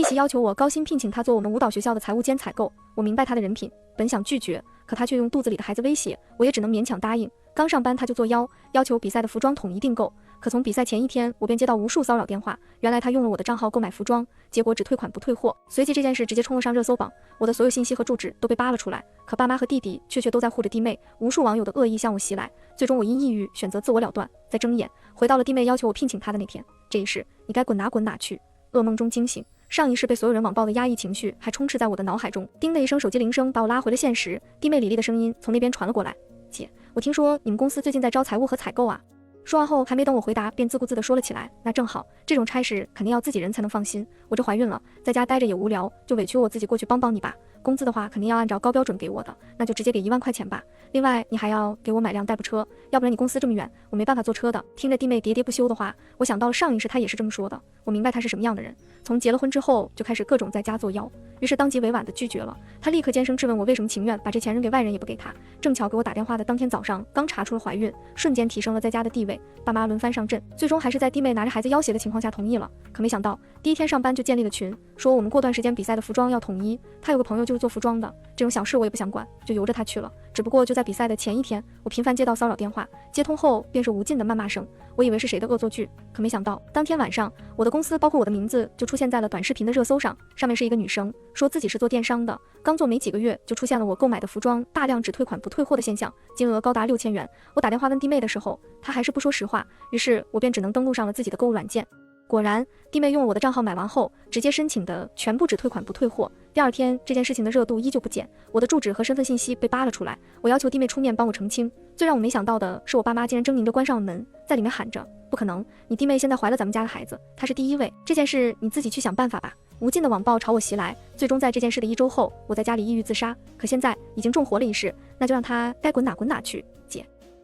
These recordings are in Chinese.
席要求我高薪聘请他做我们舞蹈学校的财务兼采购，我明白他的人品，本想拒绝，可他却用肚子里的孩子威胁，我也只能勉强答应。刚上班他就作妖，要求比赛的服装统一订购，可从比赛前一天，我便接到无数骚扰电话，原来他用了我的账号购买服装，结果只退款不退货。随即这件事直接冲了上热搜榜，我的所有信息和住址都被扒了出来，可爸妈和弟弟却都在护着弟妹，无数网友的恶意向我袭来，最终我因抑郁选择自我了断。在睁眼回到了弟妹要求我聘请她的那天，这一世你该滚哪滚哪去。噩梦中惊醒，上一世被所有人网暴的压抑情绪还充斥在我的脑海中。叮的一声手机铃声把我拉回了现实，弟妹李丽的声音从那边传了过来，姐，我听说你们公司最近在招财务和采购啊。说完后还没等我回答，便自顾自地说了起来，那正好，这种差事肯定要自己人才能放心，我这怀孕了，在家待着也无聊，就委屈我自己过去帮帮你吧。工资的话肯定要按照高标准给我的，那就直接给1万块钱吧。另外你还要给我买辆代步车，要不然你公司这么远，我没办法坐车的。听着弟妹喋喋不休的话，我想到了上一世她也是这么说的，我明白她是什么样的人，从结了婚之后就开始各种在家作妖，于是当即委婉地拒绝了。她立刻尖声质问我为什么情愿把这钱扔给外人也不给她。正巧给我打电话的当天早上刚查出了怀孕，瞬间提升了在家的地位，爸妈轮番上阵，最终还是在弟妹拿着孩子要挟的情况下同意了。可没想到第一天上班就建立了群，说我们过段时间比赛的服装要统一，他有个朋友就是做服装的，这种小事我也不想管，就由着他去了。只不过就在比赛的前一天，我频繁接到骚扰电话，接通后便是无尽的谩骂声，我以为是谁的恶作剧，可没想到当天晚上我的公司包括我的名字就出现在了短视频的热搜上，上面是一个女生说自己是做电商的，刚做没几个月就出现了我购买的服装大量只退款不退货的现象，金额高达6000元。我打电话问弟妹的时候，她还是不说实话，于是我便只能登录上了自己的购物软件。果然弟妹用了我的账号买完后，直接申请的全部只退款不退货。第二天这件事情的热度依旧不减，我的住址和身份信息被扒了出来，我要求弟妹出面帮我澄清。最让我没想到的是，我爸妈竟然狰狞着关上了门，在里面喊着，不可能，你弟妹现在怀了咱们家的孩子，她是第一位，这件事你自己去想办法吧。无尽的网暴朝我袭来，最终在这件事的1周后，我在家里抑郁自杀。可现在已经重活了一世，那就让她该滚哪滚哪去。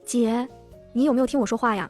姐，你有没有听我说话呀？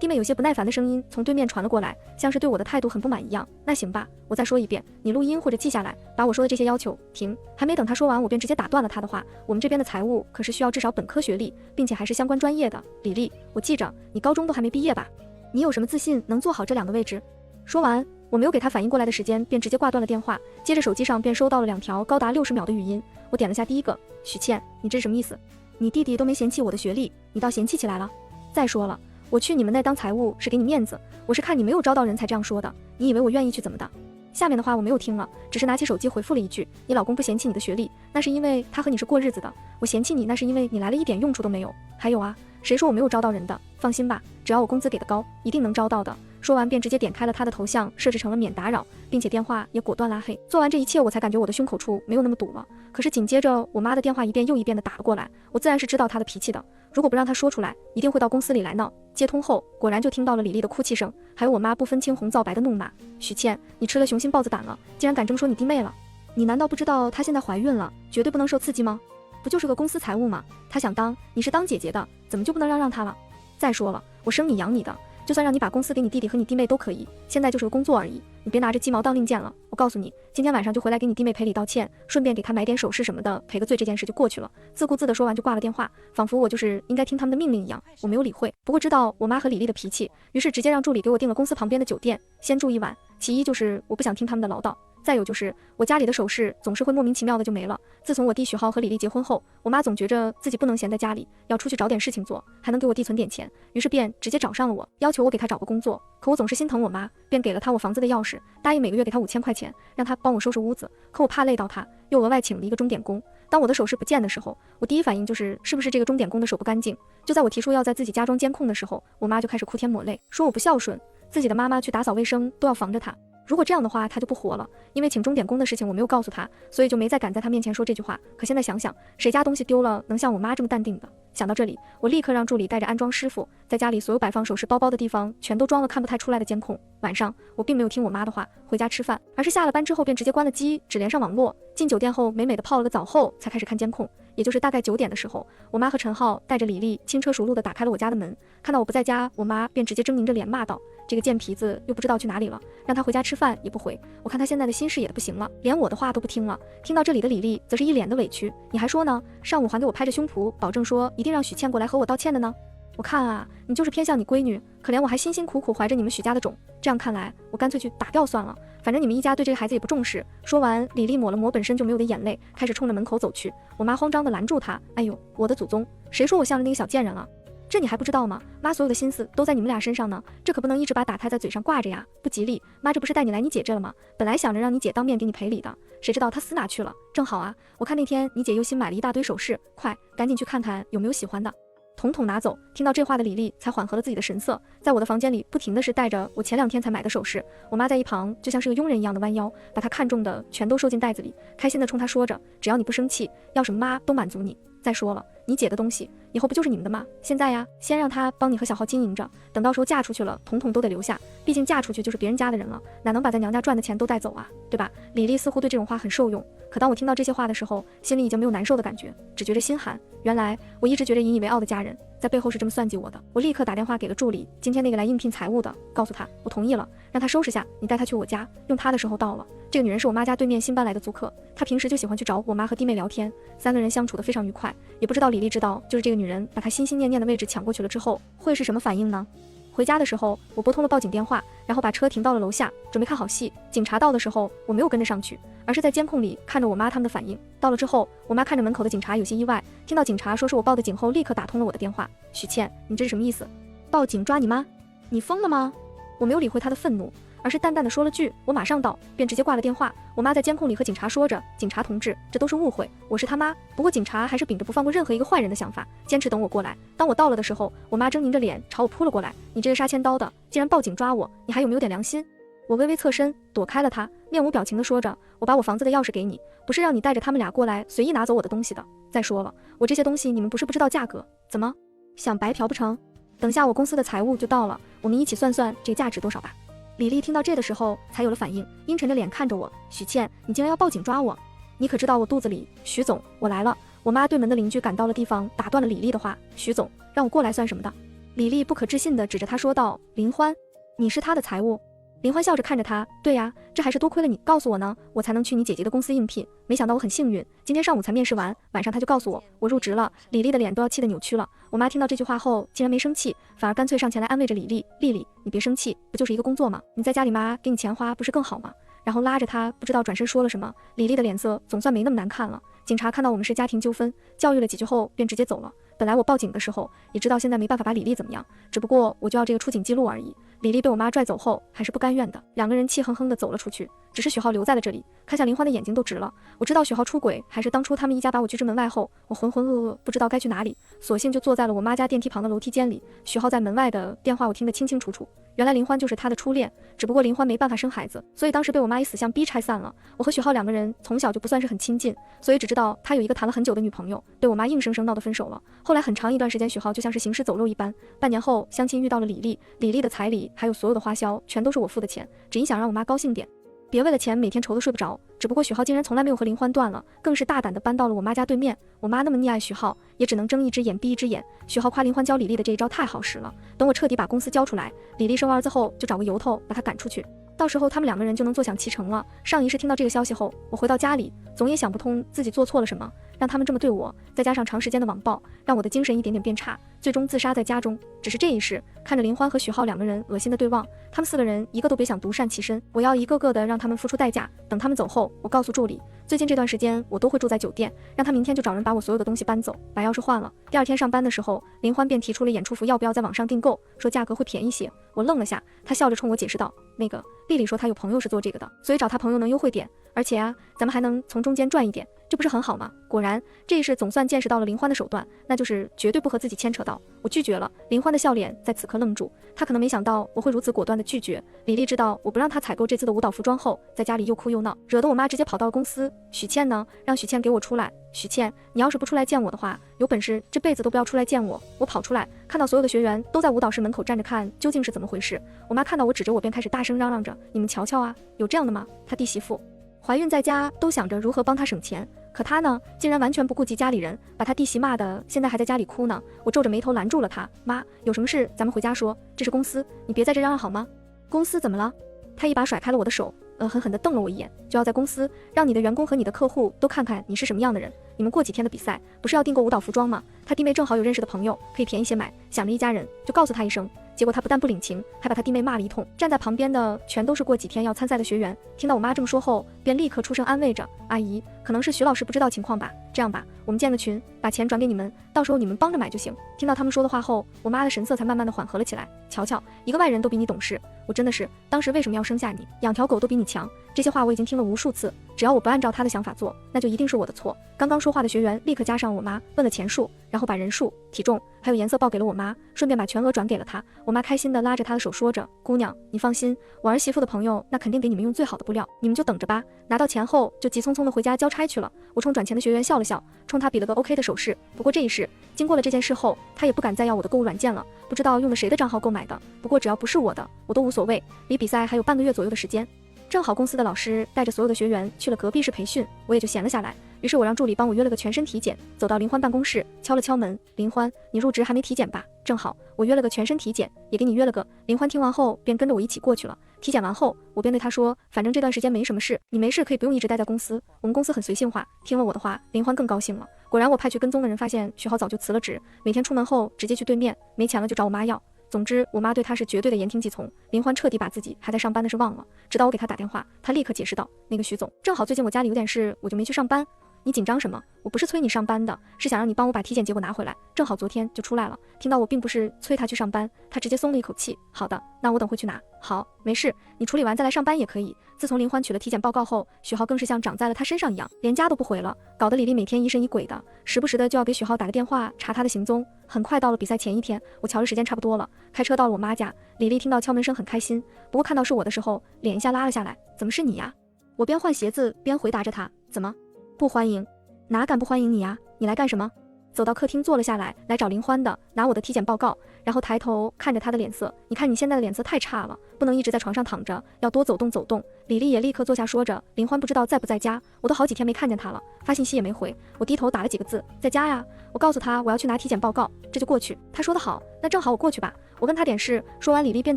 弟妹有些不耐烦的声音从对面传了过来，像是对我的态度很不满一样。那行吧，我再说一遍，你录音或者记下来，把我说的这些要求停。还没等他说完，我便直接打断了他的话。我们这边的财务可是需要至少本科学历，并且还是相关专业的。李丽，我记着，你高中都还没毕业吧？你有什么自信能做好这2个位置？说完，我没有给他反应过来的时间，便直接挂断了电话。接着手机上便收到了2条高达60秒的语音。我点了下第一个，许倩，你这是什么意思？你弟弟都没嫌弃我的学历，你倒嫌弃起来了。再说了，我去你们那当财务是给你面子，我是看你没有招到人才这样说的，你以为我愿意去怎么的？下面的话我没有听了，只是拿起手机回复了一句，你老公不嫌弃你的学历，那是因为他和你是过日子的，我嫌弃你那是因为你来了一点用处都没有。还有啊，谁说我没有招到人的？放心吧，只要我工资给的高，一定能招到的。说完便直接点开了他的头像，设置成了免打扰，并且电话也果断拉黑。做完这一切，我才感觉我的胸口处没有那么堵了。可是紧接着我妈的电话一遍又一遍的打了过来，我自然是知道她的脾气的，如果不让她说出来，一定会到公司里来闹。接通后，果然就听到了李丽的哭泣声，还有我妈不分青红皂白的怒骂：许倩，你吃了雄心豹子胆了，竟然敢这么说你弟妹了？你难道不知道她现在怀孕了，绝对不能受刺激吗？不就是个公司财务吗？她想当，你是当姐姐的，怎么就不能让她了？再说了，我生你养你的，就算让你把公司给你弟弟和你弟妹都可以，现在就是个工作而已，你别拿着鸡毛当令箭了。我告诉你，今天晚上就回来给你弟妹赔礼道歉，顺便给她买点首饰什么的，赔个罪，这件事就过去了。自顾自的说完就挂了电话，仿佛我就是应该听他们的命令一样。我没有理会，不过知道我妈和李丽的脾气，于是直接让助理给我订了公司旁边的酒店，先住一晚。其一就是我不想听他们的唠叨，再有就是我家里的首饰总是会莫名其妙的就没了。自从我弟许浩和李丽结婚后，我妈总觉着自己不能闲在家里，要出去找点事情做，还能给我弟存点钱，于是便直接找上了我，要求我给她找个工作。可我总是心疼我妈，便给了她我房子的钥匙，答应每个月给她5000块钱，让她帮我收拾屋子。可我怕累到她，又额外请了一个钟点工。当我的首饰不见的时候，我第一反应就是是不是这个钟点工的手不干净。就在我提出要在自己家装监控的时候，我妈就开始哭天抹泪，说我不孝顺，自己的妈妈去打扫卫生都要防着她。如果这样的话，他就不活了。因为请钟点工的事情我没有告诉他，所以就没再敢在他面前说这句话。可现在想想，谁家东西丢了能像我妈这么淡定的？想到这里，我立刻让助理带着安装师傅，在家里所有摆放首饰包包的地方全都装了看不太出来的监控。晚上我并没有听我妈的话回家吃饭，而是下了班之后便直接关了机，只连上网络。进酒店后美美的泡了个澡后才开始看监控。也就是大概9点的时候，我妈和陈浩带着李丽轻车熟路地打开了我家的门，看到我不在家，我妈便直接狰狞着脸骂道：这个贱皮子又不知道去哪里了，让他回家吃饭也不回，我看他现在的心事也不行了，连我的话都不听了。听到这里的李丽则是一脸的委屈，你还说呢，上午还给我拍着胸脯保证说一定让许倩过来和我道歉的呢。我看啊，你就是偏向你闺女，可怜我还辛辛苦苦怀着你们许家的种，这样看来，我干脆去打掉算了，反正你们一家对这个孩子也不重视。说完，李丽抹了抹本身就没有的眼泪，开始冲着门口走去。我妈慌张地拦住她，哎呦，我的祖宗，谁说我向着那个小贱人了？这你还不知道吗？妈所有的心思都在你们俩身上呢，这可不能一直把打胎在嘴上挂着呀，不吉利。妈这不是带你来你姐这了吗？本来想着让你姐当面给你赔礼的，谁知道她死哪去了？正好啊，我看那天你姐又新买了一大堆首饰，快赶紧去看看有没有喜欢的。统统拿走。听到这话的李丽才缓和了自己的神色，在我的房间里不停的是带着我前2天才买的首饰。我妈在一旁就像是个佣人一样的弯腰，把她看中的全都收进袋子里，开心的冲她说着，只要你不生气，要什么妈都满足你。再说了，你姐的东西以后不就是你们的吗？现在呀，先让她帮你和小浩经营着，等到时候嫁出去了，统统都得留下，毕竟嫁出去就是别人家的人了，哪能把在娘家赚的钱都带走啊，对吧？李丽似乎对这种话很受用，可当我听到这些话的时候，心里已经没有难受的感觉，只觉着心寒。原来我一直觉着引以为傲的家人在背后是这么算计我的。我立刻打电话给了助理，今天那个来应聘财务的，告诉他我同意了，让他收拾下，你带他去我家，用他的时候到了。这个女人是我妈家对面新搬来的租客，她平时就喜欢去找我妈和弟妹聊天，3个人相处得非常愉快。也不知道李丽知道，就是这个女人把她心心念念的位置抢过去了之后，会是什么反应呢？回家的时候，我拨通了报警电话，然后把车停到了楼下，准备看好戏。警察到的时候，我没有跟着上去，而是在监控里看着我妈他们的反应。到了之后，我妈看着门口的警察有些意外，听到警察说是我报的警后，立刻打通了我的电话。许倩，你这是什么意思？报警抓你妈？你疯了吗？我没有理会她的愤怒，而是淡淡的说了句我马上到，便直接挂了电话。我妈在监控里和警察说着，警察同志，这都是误会，我是他妈。不过警察还是秉着不放过任何一个坏人的想法，坚持等我过来。当我到了的时候，我妈狰狞着脸朝我扑了过来，你这个杀千刀的，竟然报警抓我，你还有没有点良心？我微微侧身躲开了她，面无表情的说着，我把我房子的钥匙给你，不是让你带着他们俩过来随意拿走我的东西的。再说了，我这些东西你们不是不知道价格，怎么想白嫖不成？等下我公司的财务就到了，我们一起算算这价值多少吧。李丽听到这的时候才有了反应，阴沉着脸看着我，许倩，你竟然要报警抓我？你可知道我肚子里？许总，我来了。我妈对门的邻居赶到了地方，打断了李丽的话，许总，让我过来算什么的？李丽不可置信地指着他说道，林欢，你是他的财务？林欢笑着看着他，对呀，这还是多亏了你告诉我呢，我才能去你姐姐的公司应聘。没想到我很幸运，今天上午才面试完，晚上他就告诉我我入职了。李丽的脸都要气得扭曲了。我妈听到这句话后，竟然没生气，反而干脆上前来安慰着李丽，丽丽，你别生气，不就是一个工作吗？你在家里妈给你钱花，不是更好吗？然后拉着她，不知道转身说了什么。李丽的脸色总算没那么难看了。警察看到我们是家庭纠纷，教育了几句后便直接走了。本来我报警的时候也知道现在没办法把李丽怎么样，只不过我就要这个出警记录而已。李丽被我妈拽走后还是不甘愿的，2个人气哼哼地走了出去，只是许浩留在了这里，看向林欢的眼睛都直了。我知道许浩出轨还是当初他们一家把我拒之门外后，我浑浑噩噩不知道该去哪里，索性就坐在了我妈家电梯旁的楼梯间里。许浩在门外的电话我听得清清楚楚，原来林欢就是他的初恋，只不过林欢没办法生孩子，所以当时被我妈以死相逼拆散了。我和许浩2个人从小就不算是很亲近，所以只知道他有一个谈了很久的女朋友，被我妈硬生生闹得分手了。后来很长一段时间，许浩就像是行尸走肉一般。半年后相亲遇到了李丽，李丽的彩礼还有所有的花销全都是我付的钱，只因想让我妈高兴点，别为了钱每天愁得睡不着。只不过许浩竟然从来没有和林欢断了，更是大胆地搬到了我妈家对面。我妈那么溺爱许浩，也只能睁一只眼闭一只眼。许浩夸林欢教李丽的这一招太好使了，等我彻底把公司交出来，李丽生儿子后就找个由头把他赶出去，到时候他们2个人就能坐享其成了。上一世听到这个消息后，我回到家里总也想不通自己做错了什么，让他们这么对我，再加上长时间的网暴，让我的精神一点点变差，最终自杀在家中。只是这一世看着林欢和许浩2个人恶心的对望，他们4个人一个都别想独善其身，我要一个个的让他们付出代价。等他们走后，我告诉助理，最近这段时间我都会住在酒店，让他明天就找人把我所有的东西搬走，把钥匙换了。第2天上班的时候，林欢便提出了演出服要不要在网上订购，说价格会便宜些。我愣了下，他笑着冲我解释道，那个丽丽说她有朋友是做这个的，所以找她朋友能优惠点，而且啊，咱们还能从中间赚一点，这不是很好吗？果然这一世总算见识到了林欢的手段，那就是绝对不和自己牵扯到。我拒绝了。林欢的笑脸在此刻愣住，他可能没想到我会如此果断的拒绝。李丽知道我不让她采购这次的舞蹈服装后，在家里又哭又闹，惹得我妈直接跑到了公司。许倩呢？让许倩给我出来。许倩，你要是不出来见我的话，有本事这辈子都不要出来见我。我跑出来，看到所有的学员都在舞蹈室门口站着看究竟是怎么回事。我妈看到我指着我便开始大声嚷嚷着，你们瞧瞧啊，有这样的吗？她弟媳妇怀孕在家都想着如何帮她省钱，可她呢，竟然完全不顾及家里人，把她弟媳骂的现在还在家里哭呢。我皱着眉头拦住了她，妈，有什么事咱们回家说，这是公司，你别在这嚷嚷好吗？公司怎么了？她一把甩开了我的手，狠狠地瞪了我一眼，就要在公司让你的员工和你的客户都看看你是什么样的人。你们过几天的比赛不是要订购舞蹈服装吗？他弟妹正好有认识的朋友可以便宜些买，想着一家人就告诉他一声。结果他不但不领情，还把他弟妹骂了一通。站在旁边的全都是过几天要参赛的学员，听到我妈这么说后，便立刻出声安慰着：“阿姨，可能是徐老师不知道情况吧。这样吧，我们建了群，把钱转给你们，到时候你们帮着买就行。”听到他们说的话后，我妈的神色才慢慢的缓和了起来。瞧瞧，一个外人都比你懂事，我真的是当时为什么要生下你？养条狗都比你强。这些话我已经听了无数次，只要我不按照他的想法做，那就一定是我的错。刚刚说话的学员立刻加上我妈，问了钱数，然后把人数、体重还有颜色报给了我妈，顺便把全额转给了她。我妈开心的拉着她的手说着：“姑娘，你放心，我儿媳妇的朋友那肯定给你们用最好的布料，你们就等着吧。”拿到钱后就急匆匆的回家交差去了。我冲转钱的学员笑了笑，冲他比了个 OK 的手势。不过这一事经过了这件事后，他也不敢再要我的购物软件了，不知道用了谁的账号购买的，不过只要不是我的，我都无所谓。离比赛还有半个月左右的时间，正好公司的老师带着所有的学员去了隔壁市培训，我也就闲了下来。于是我让助理帮我约了个全身体检，走到林欢办公室，敲了敲门：“林欢，你入职还没体检吧？正好我约了个全身体检，也给你约了个。”林欢听完后便跟着我一起过去了。体检完后，我便对他说：“反正这段时间没什么事，你没事可以不用一直待在公司，我们公司很随性化。”听了我的话，林欢更高兴了。果然我派去跟踪的人发现徐浩早就辞了职，每天出门后直接去对面，没钱了就找我妈要。总之我妈对他是绝对的言听计从。林欢彻底把自己还在上班的事忘了，直到我给他打电话，他立刻解释道：“那个徐总，正好最近我家里有点事，我就没去上班。你紧张什么？我不是催你上班的，是想让你帮我把体检结果拿回来，正好昨天就出来了。”听到我并不是催他去上班，他直接松了一口气。好的，那我等会去拿。好，没事，你处理完再来上班也可以。自从林欢取了体检报告后，许浩更是像长在了他身上一样，连家都不回了，搞得李丽每天疑神疑鬼的，时不时的就要给许浩打个电话查他的行踪。很快到了比赛前一天，我瞧着时间差不多了，开车到了我妈家。李丽听到敲门声很开心，不过看到是我的时候，脸一下拉了下来。怎么是你呀？我边换鞋子边回答着他。怎么不欢迎？哪敢不欢迎你呀？你来干什么？走到客厅坐了下来，来找林欢的，拿我的体检报告，然后抬头看着他的脸色。你看你现在的脸色太差了，不能一直在床上躺着，要多走动走动。李丽也立刻坐下说着，林欢不知道在不在家，我都好几天没看见他了，发信息也没回。我低头打了几个字，在家呀。我告诉他我要去拿体检报告，这就过去。他说得好，那正好我过去吧。我跟他点事，说完李丽便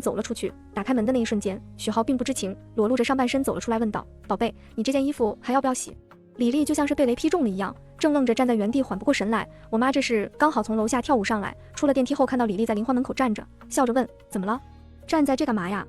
走了出去。打开门的那一瞬间，许浩并不知情，裸露着上半身走了出来，问道：“宝贝，你这件衣服还要不要洗？”李丽就像是被雷劈中了一样，正愣着站在原地缓不过神来。我妈这是刚好从楼下跳舞上来，出了电梯后看到李丽在林欢门口站着，笑着问：“怎么了？站在这干嘛呀？”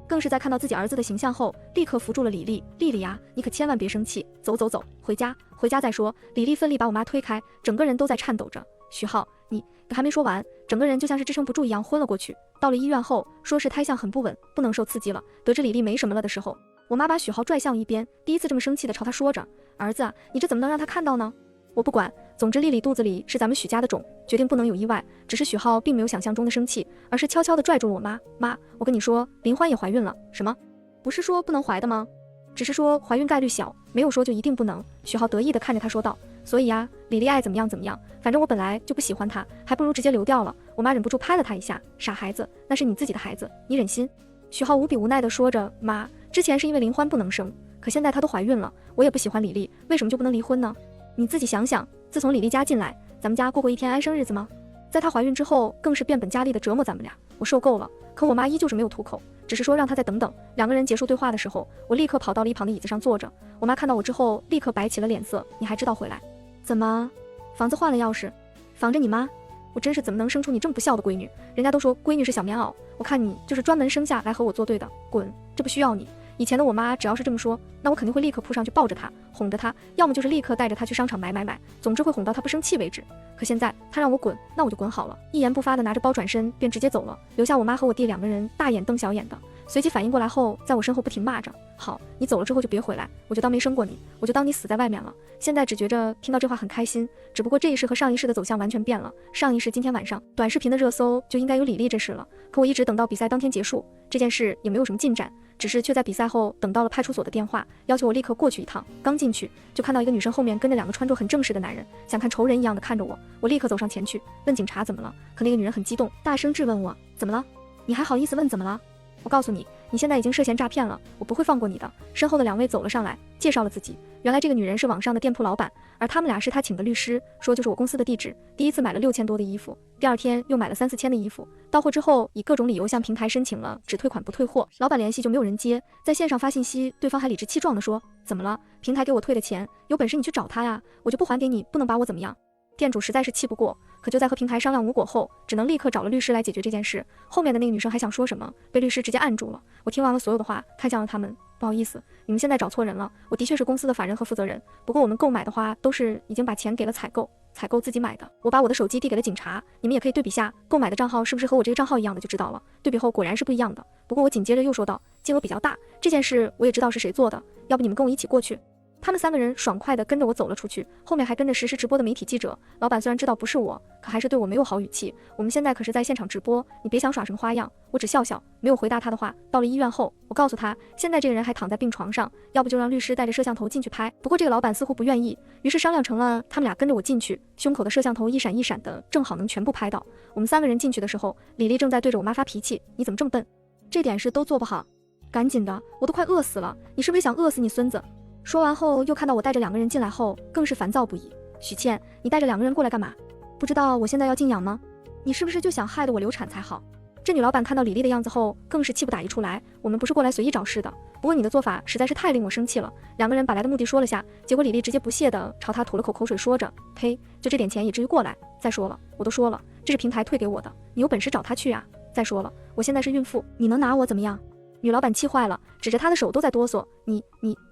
更是在看到自己儿子的形象后，立刻扶住了李丽。丽丽呀，你可千万别生气，走走走，回家再说。李丽奋力把我妈推开，整个人都在颤抖着。许浩，你还没说完，整个人就像是支撑不住一样昏了过去。到了医院后，说是胎象很不稳，不能受刺激了。得知李丽没什么了的时候，我妈把许浩拽向一边，第一次这么生气的朝他说着：“儿子啊，你这怎么能让他看到呢？”我不管，总之丽丽肚子里是咱们许家的种，决定不能有意外。只是许浩并没有想象中的生气，而是悄悄地拽住了我妈。妈，我跟你说，林欢也怀孕了。什么？不是说不能怀的吗？只是说怀孕概率小，没有说就一定不能。许浩得意地看着他说道。所以啊，李丽爱怎么样怎么样，反正我本来就不喜欢他，还不如直接流掉了。我妈忍不住拍了他一下，傻孩子，那是你自己的孩子，你忍心？许浩无比无奈地说着，妈，之前是因为林欢不能生，可现在她都怀孕了，我也不喜欢李丽，为什么就不能离婚呢？你自己想想，自从李丽家进来，咱们家过过一天安生日子吗？在她怀孕之后，更是变本加厉地折磨咱们俩，我受够了。可我妈依旧是没有吐口，只是说让她再等等。两个人结束对话的时候，我立刻跑到了一旁的椅子上坐着。我妈看到我之后，立刻摆起了脸色，你还知道回来？怎么，房子换了钥匙，防着你妈？我真是怎么能生出你这么不孝的闺女？人家都说闺女是小棉袄，我看你就是专门生下来和我作对的，滚！这不需要你。以前的我妈只要是这么说，那我肯定会立刻扑上去抱着她，哄着她，要么就是立刻带着她去商场买，总之会哄到她不生气为止。可现在她让我滚，那我就滚好了，一言不发的拿着包转身便直接走了，留下我妈和我弟两个人大眼瞪小眼的。随即反应过来后，在我身后不停骂着：“好，你走了之后就别回来，我就当没生过你，我就当你死在外面了。”现在只觉着听到这话很开心，只不过这一世和上一世的走向完全变了。上一世今天晚上短视频的热搜就应该有李丽这事了，可我一直等到比赛当天结束，这件事也没有什么进展，只是却在比赛后等到了派出所的电话，要求我立刻过去一趟。刚进去就看到一个女生后面跟着两个穿着很正式的男人，像看仇人一样的看着我。我立刻走上前去问警察怎么了，可那个女人很激动，大声质问我：“怎么了？你还好意思问怎么了？我告诉你，你现在已经涉嫌诈骗了，我不会放过你的。身后的2位走了上来，介绍了自己。原来这个女人是网上的店铺老板，而他们俩是他请的律师，说就是我公司的地址。第一次买了6000多的衣服，第2天又买了3、4千的衣服，到货之后以各种理由向平台申请了只退款不退货。老板联系就没有人接，在线上发信息，对方还理直气壮地说：怎么了？平台给我退的钱，有本事你去找他呀，我就不还给你，不能把我怎么样。店主实在是气不过，可就在和平台商量无果后，只能立刻找了律师来解决这件事。后面的那个女生还想说什么，被律师直接按住了。我听完了所有的话，看向了他们，不好意思，你们现在找错人了，我的确是公司的法人和负责人，不过我们购买的话都是已经把钱给了采购自己买的。我把我的手机递给了警察，你们也可以对比下购买的账号是不是和我这个账号一样的就知道了。对比后果然是不一样的。不过我紧接着又说道，金额比较大，这件事我也知道是谁做的，要不你们跟我一起过去。他们3个人爽快地跟着我走了出去，后面还跟着实时直播的媒体记者。老板虽然知道不是我，可还是对我没有好语气。我们现在可是在现场直播，你别想耍什么花样。我只笑笑，没有回答他的话。到了医院后，我告诉他，现在这个人还躺在病床上，要不就让律师带着摄像头进去拍。不过这个老板似乎不愿意，于是商量成了他们俩跟着我进去，胸口的摄像头一闪一闪的，正好能全部拍到。我们3个人进去的时候，李丽正在对着我妈发脾气，你怎么这么笨，这点事都做不好，赶紧的，我都快饿死了，你是不是想饿死你孙子？说完后，又看到我带着2个人进来后，更是烦躁不已。许倩，你带着2个人过来干嘛？不知道我现在要静养吗？你是不是就想害得我流产才好？这女老板看到李丽的样子后，更是气不打一处来。我们不是过来随意找事的，不过你的做法实在是太令我生气了。2个人把来的目的说了下，结果李丽直接不屑地朝他吐了口水，说着：呸，就这点钱也至于过来？再说了，我都说了，这是平台退给我的，你有本事找他去啊！再说了，我现在是孕妇，你能拿我怎么样？女老板气坏了，指着她的手都在哆嗦，你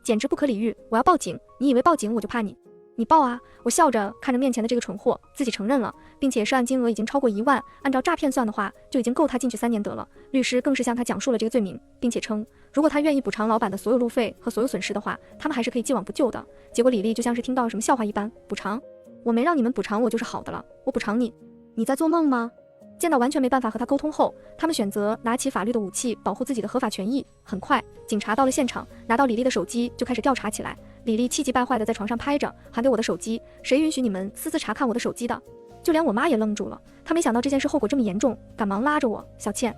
简直不可理喻，我要报警！你以为报警我就怕你？你报啊！我笑着看着面前的这个蠢货，自己承认了，并且涉案金额已经超过1万，按照诈骗算的话，就已经够他进去3年得了。律师更是向他讲述了这个罪名，并且称，如果他愿意补偿老板的所有路费和所有损失的话，他们还是可以既往不咎的。结果李丽就像是听到了什么笑话一般，补偿？我没让你们补偿我就是好的了，我补偿你？你在做梦吗？见到完全没办法和他沟通后，他们选择拿起法律的武器保护自己的合法权益。很快，警察到了现场，拿到李丽的手机就开始调查起来。李丽气急败坏地在床上拍着，还给我的手机，谁允许你们私自查看我的手机的？就连我妈也愣住了，她没想到这件事后果这么严重，赶忙拉着我，小倩，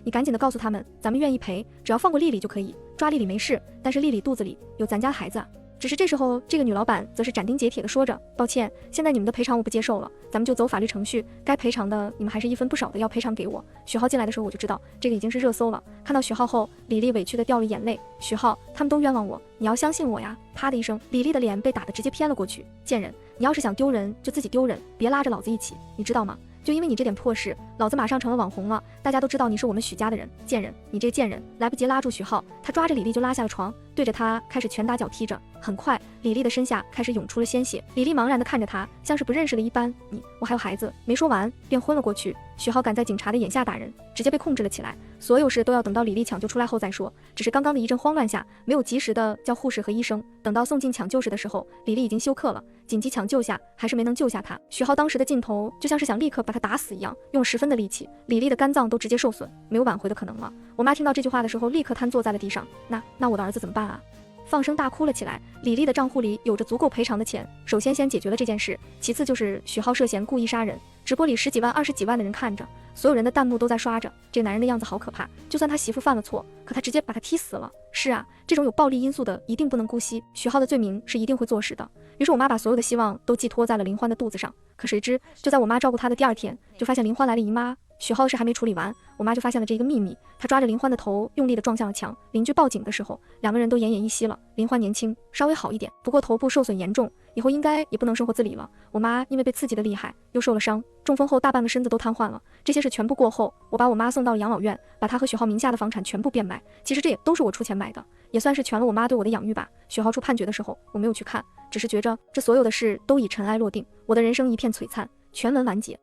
你赶紧的告诉他们，咱们愿意赔，只要放过丽丽就可以，抓丽丽没事，但是丽丽肚子里有咱家的孩子。只是这时候，这个女老板则是斩钉截铁地说着，抱歉，现在你们的赔偿我不接受了，咱们就走法律程序，该赔偿的你们还是1分不少的要赔偿给我。许浩进来的时候我就知道这个已经是热搜了，看到许浩后，李丽委屈的掉了眼泪，许浩，他们都冤枉我，你要相信我呀！啪的一声，李丽的脸被打得直接偏了过去，贱人，你要是想丢人就自己丢人，别拉着老子一起，你知道吗？就因为你这点破事，老子马上成了网红了，大家都知道你是我们许家的人，贱人，你这个贱人！来不及拉住许浩，他抓着李丽就拉下了床，对着他开始拳打脚踢着。很快，李丽的身下开始涌出了鲜血，李丽茫然地看着他，像是不认识了一般。我还有孩子，没说完便昏了过去。许浩赶在警察的眼下打人，直接被控制了起来。所有事都要等到李丽抢救出来后再说，只是刚刚的一阵慌乱下，没有及时的叫护士和医生。等到送进抢救室的时候，李丽已经休克了，紧急抢救下还是没能救下她。许浩当时的劲头就像是想立刻把他打死一样，用了10分的力气，李丽的肝脏都直接受损，没有挽回的可能了。我妈听到这句话的时候，立刻瘫坐在了地上。那我的儿子怎么办啊？放声大哭了起来。李丽的账户里有着足够赔偿的钱，首先解决了这件事，其次就是许浩涉嫌故意杀人。直播里10几万、20几万的人看着，所有人的弹幕都在刷着，这个男人的样子好可怕，就算他媳妇犯了错，可他直接把他踢死了。是啊，这种有暴力因素的一定不能姑息，许浩的罪名是一定会坐实的。于是我妈把所有的希望都寄托在了林欢的肚子上，可谁知就在我妈照顾他的第2天，就发现林欢来了姨妈。许浩的事还没处理完，我妈就发现了这一个秘密，她抓着林欢的头用力地撞向了墙。邻居报警的时候，2个人都奄奄一息了。林欢年轻，稍微好一点，不过头部受损严重，以后应该也不能生活自理了。我妈因为被刺激的厉害，又受了伤，中风后大半个身子都瘫痪了。这些事全部过后，我把我妈送到了养老院，把她和许浩名下的房产全部变卖。其实这也都是我出钱买的，也算是全了我妈对我的养育吧。许浩出判决的时候，我没有去看，只是觉着这所有的事都已尘埃落定，我的人生一片璀璨，全文完结。